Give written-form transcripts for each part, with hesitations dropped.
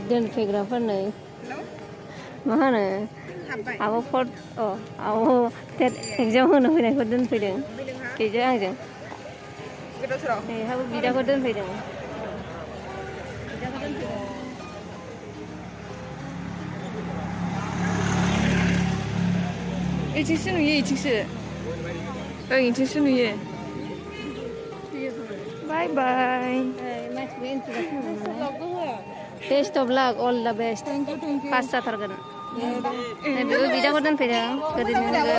दोनफैग्राफोरनो मा होनो आब' टेट एगजाम होनो फैनायखौ दोनफैदों बेजों आंजों बेहाबो बिदाखौ दोनफैदों 이층수 नुयो 이층수 ओं 이층수 नुयो बाय बाय बेस्ट अफ लाक अल दा बेस्ट पास जाथारगोन बेबो बिदाखौ दोनफैदों गोदोनि लोगो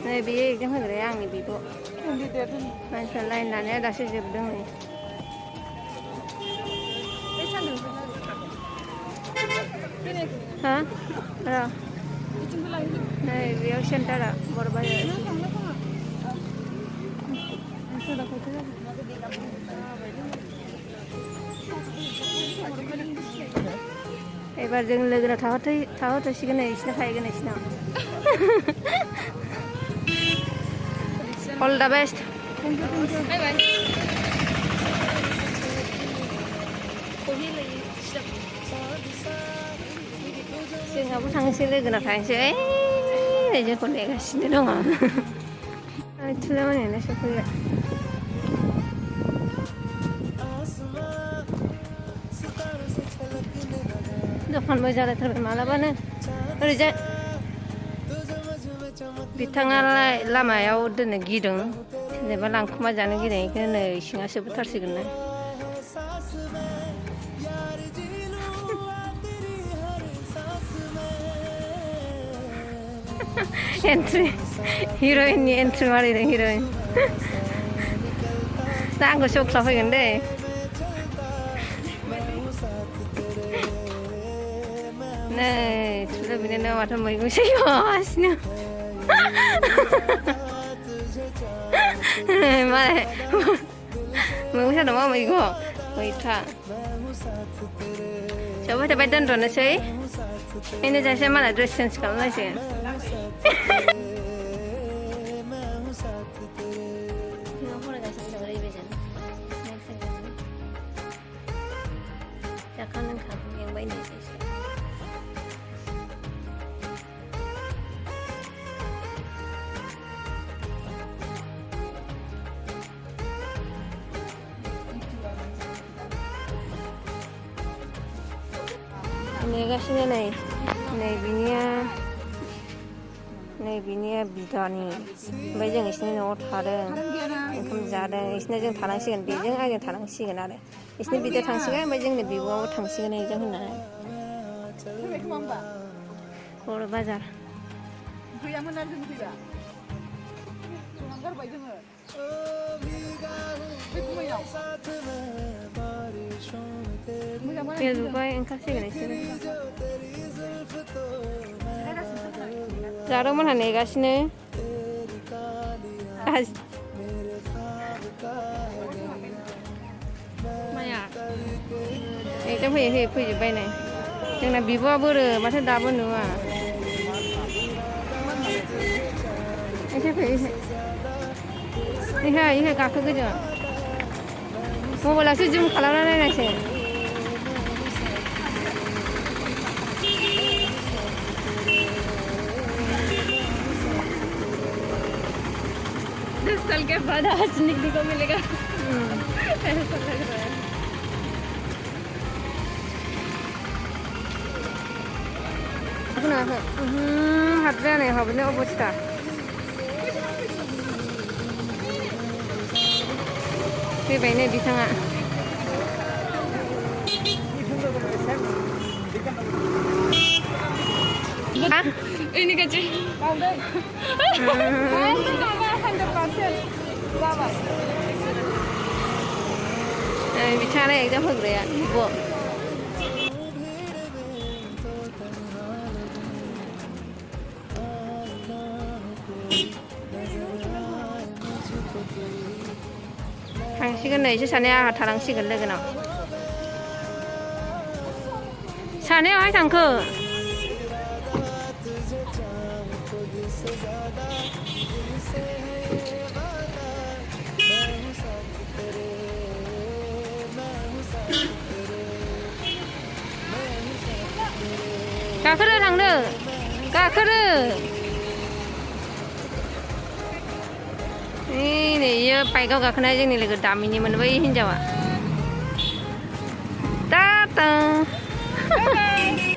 नै बेयो एगजाम होग्राया आंनि बिब' मानसिफ्रा लाइन लानाया दासो जोबदों नै हा र' नै बेयाव सेन्टारा बर'बाजार एबार जों लोगोनाव थाहरथ'सिगोन नै बिसिना थाहैगोन बिसिनाव अल दा बेस्ट जोंहाबो थांनोसै लोगोनाव थांनोसै नै जोंखौ नेगासिनो दङ थुलामानियानो सफैबाय दखानबो जालायथारबाय मालाबानो ओरैजाय बिथाङालाय लामायाव दोननो गिदों जेनेबा लांखुमा जानो गिदों बेखौनो नै सिङा सोबोथारसिगोन ना एन्ट्रि हिर'इननि एन्ट्रि मारिदों हिर'इन दा आंखौ सौख्लाफैगोन दे नै थुला बिनानाव माथो मैगं सैगासिनो मालाय मैगं सादों मा मैगं मैथा सबाय थाबाय दोनथ'नोसै बेनो जायसै मालाय ड्रेस चेन्ज खालामनांसिगोन जाखां लोंखां मेंबाय नै नेगासिनो नै बिनिया बिदानि ओमफ्राय जों बिसिनि न'आव थादों ओंखाम जादों बिसिना जों थानांसिगोन बेजों आंजों थानांसिगोन आरो बिसिनि बिदा थांसिगोन ओमफ्राय जोंनि बिब'आबो थांसिगोन एगजाम होननानै बर' बाजार गैयामोन आरो जों फैबा गारबाय जोङो बेलुबाय ओंखारसिगोन बिसोरो जारौमोनहा नेगासिनो माया एगजाम होयै फैजोब्बाय नै जोंना बिब'आ बोरो माथो दाबो नुवा एसे इहाय गाखोगो जों मबाइलासो जुम खालामना नायनायसै दस साल के बाद आज निकलने को मिलेगा ऐसा लग रहा है हाथ जानाय हाबनो अबस्था फैबाय नै बिथाङा ini kecil बिथाङालाय एगजाम होग्राया बिब' थांसिगोन नै एसे सानैया आंहा थालांसिगोन लोगोनाव सानैयावहाय थांखो गाखोदो थांदो गाखोदो नै इयो बाइकआव गाखोनाय जोंनि लोगो दामिनिमोन बै हिन्जावा टाटा